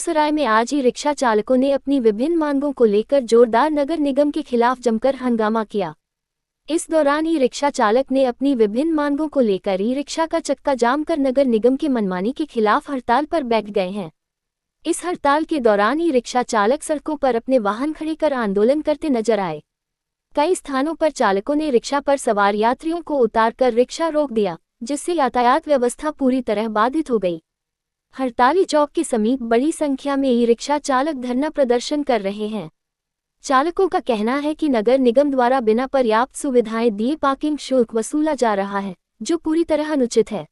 बेगूसराय में आज ही रिक्शा चालकों ने अपनी विभिन्न मांगों को लेकर जोरदार नगर निगम के खिलाफ जमकर हंगामा किया। इस दौरान ई रिक्शा चालक ने अपनी विभिन्न मांगों को लेकर ई रिक्शा का चक्का जाम कर नगर निगम की मनमानी के खिलाफ हड़ताल पर बैठ गए हैं। इस हड़ताल के दौरान ई रिक्शा चालक सड़कों पर अपने वाहन खड़े कर आंदोलन करते नजर आए। कई स्थानों पर चालकों ने रिक्शा पर सवार यात्रियों को उतारकर रिक्शा रोक दिया, जिससे यातायात व्यवस्था पूरी तरह बाधित हो गई। हड़ताली चौक के समीप बड़ी संख्या में ई रिक्शा चालक धरना प्रदर्शन कर रहे हैं। चालकों का कहना है कि नगर निगम द्वारा बिना पर्याप्त सुविधाएं दिए पार्किंग शुल्क वसूला जा रहा है, जो पूरी तरह अनुचित है।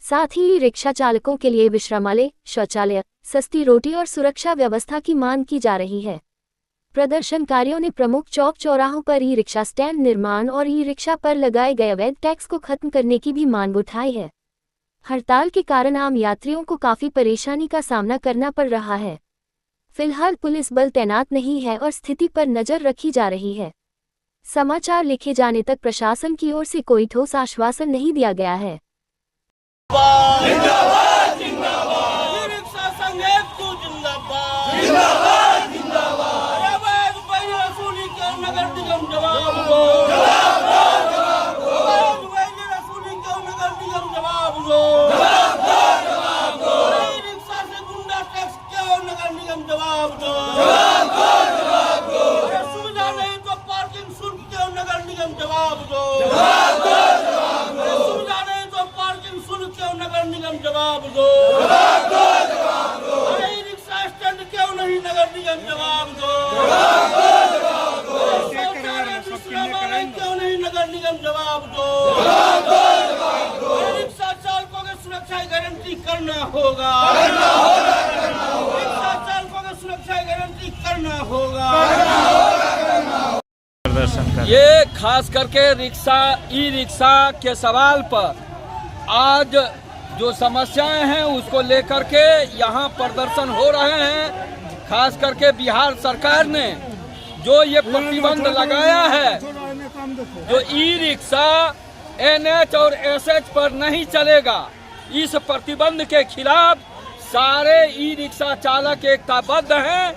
साथ ही ई रिक्शा चालकों के लिए विश्रामालय, शौचालय, सस्ती रोटी और सुरक्षा व्यवस्था की मांग की जा रही है। प्रदर्शनकारियों ने प्रमुख चौक चौराहों पर ई रिक्शा स्टैंड निर्माण और ई रिक्शा पर लगाए गए अवैध टैक्स को खत्म करने की भी मांग उठाई है। हड़ताल के कारण आम यात्रियों को काफी परेशानी का सामना करना पड़ रहा है। फिलहाल पुलिस बल तैनात नहीं है और स्थिति पर नजर रखी जा रही है। समाचार लिखे जाने तक प्रशासन की ओर से कोई ठोस आश्वासन नहीं दिया गया है। जिंदाबाद, जिंदाबाद। ई रिक्शा संघ एकजुट जिंदाबाद, जिंदाबाद, जिंदाबाद। अवैध पैसे वसूली के नगर निगम जवाब दो, जवाब दो, जवाब दो। अवैध पैसे वसूली के नगर निगम जवाब दो, जवाब दो, जवाब दो। ई रिक्शा से गुंडा टैक्स के नगर निगम जवाब दो, जवाब दो, जवाब दो। सुविधा नहीं तो पार्किंग शुल्क के नगर निगम जवाब दो, जवाब दो, जवाब दो। सुविधा नहीं तो पार्किंग शुल्क के नगर निगम जवाब दो, जवाब दो, जवाब दो। ई रिक्शा स्टैंड क्यों नहीं नगर निगम जवाब दो, जवाब दो, जवाब दो। शौचालय विश्रामालय क्यों नहीं नगर निगम जवाब दो, जवाब दो, जवाब दो। ई रिक्शा चालकों की सुरक्षा गारंटी करना होगा, करना होगा, करना होगा। रिक्शा चालकों की सुरक्षा गारंटी करना होगा, करना होगा, करना होगा। ये खास करके ई रिक्शा के सवाल पर आज जो समस्याएं हैं उसको लेकर के यहाँ प्रदर्शन हो रहे हैं। खास करके बिहार सरकार ने जो ये प्रतिबंध लगाया है, जो ई रिक्शा NH और SH पर नहीं चलेगा, इस प्रतिबंध के खिलाफ सारे ई रिक्शा चालक एकताबद्ध हैं।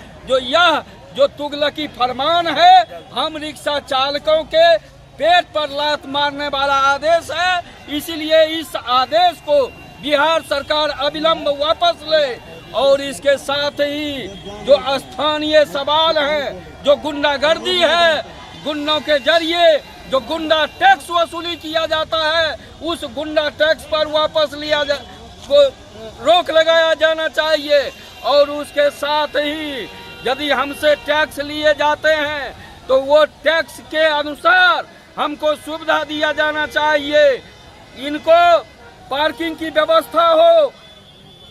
जो तुगलकी फरमान है, हम रिक्शा चालकों के पेट पर लात मारने वाला आदेश है। इसीलिए इस आदेश को बिहार सरकार अविलंब वापस ले और इसके साथ ही जो स्थानीय सवाल हैं, जो गुंडागर्दी है, गुंडों के जरिए जो गुंडा टैक्स वसूली किया जाता है, उस गुंडा टैक्स पर वापस रोक लगाया जाना चाहिए। और उसके साथ ही यदि हमसे टैक्स लिए जाते हैं तो वो टैक्स के अनुसार हमको सुविधा दिया जाना चाहिए। इनको पार्किंग की व्यवस्था हो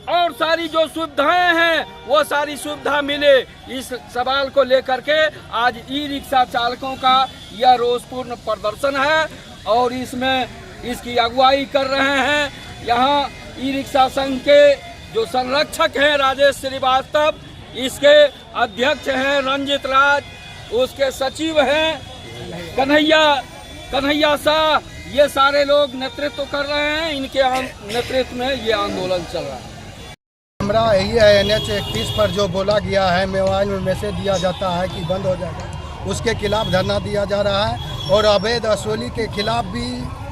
और सारी जो सुविधाएं हैं वो सारी सुविधा मिले। इस सवाल को लेकर के आज ई रिक्शा चालकों का यह रोषपूर्ण प्रदर्शन है और इसमें इसकी अगुवाई कर रहे हैं यहाँ ई रिक्शा संघ के जो संरक्षक हैं राजेश श्रीवास्तव, इसके अध्यक्ष हैं रंजित राज, उसके सचिव हैं कन्हैया शाह। ये सारे लोग नेतृत्व कर रहे हैं, इनके नेतृत्व में ये आंदोलन चल रहा है। हमरा यही है NH 31 पर जो बोला गया है, मोबाइल में मैसेज दिया जाता है कि बंद हो जाएगा, उसके खिलाफ धरना दिया जा रहा है। और अवैध वसूली के खिलाफ भी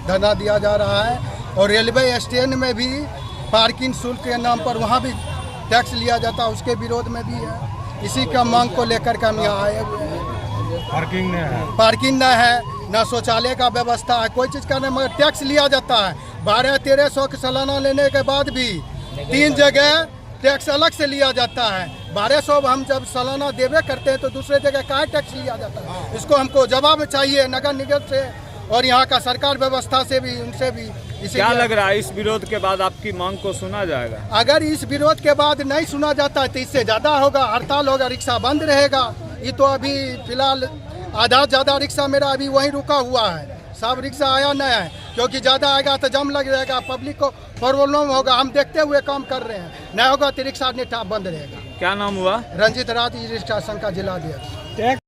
धरना दिया जा रहा है। और रेलवे स्टैंड में भी पार्किंग शुल्क के नाम पर वहाँ भी टैक्स लिया जाता है, उसके विरोध में भी है। इसी का मांग को लेकर के हम यहाँ आए हुए हैं। पार्किंग न है, न शौचालय का व्यवस्था है, कोई चीज़ का नहीं, मगर टैक्स लिया जाता है। 1200-1300 के सालाना लेने के बाद भी 3 जगह टैक्स अलग से लिया जाता है। 1200 हम जब सालाना देवे करते हैं तो दूसरे जगह का टैक्स लिया जाता है। इसको हमको जवाब चाहिए नगर निगम से और यहाँ का सरकार व्यवस्था से भी, उनसे भी। क्या लग रहा है इस विरोध के बाद आपकी मांग को सुना जाएगा? अगर इस विरोध के बाद नहीं सुना जाता तो इससे ज़्यादा होगा, हड़ताल होगा, रिक्शा बंद रहेगा। ये तो अभी फिलहाल आधा ज़्यादा रिक्शा मेरा अभी वहीं रुका हुआ है, सब रिक्शा आया नहीं है, क्योंकि ज़्यादा आएगा तो जम लग जाएगा, पब्लिक को प्रॉब्लम होगा। हम देखते हुए काम कर रहे हैं, नहीं होगा तो रिक्शा नेटा बंद रहेगा। क्या नाम हुआ? रंजित राज, ई रिक्शा संघ का जिला अध्यक्ष।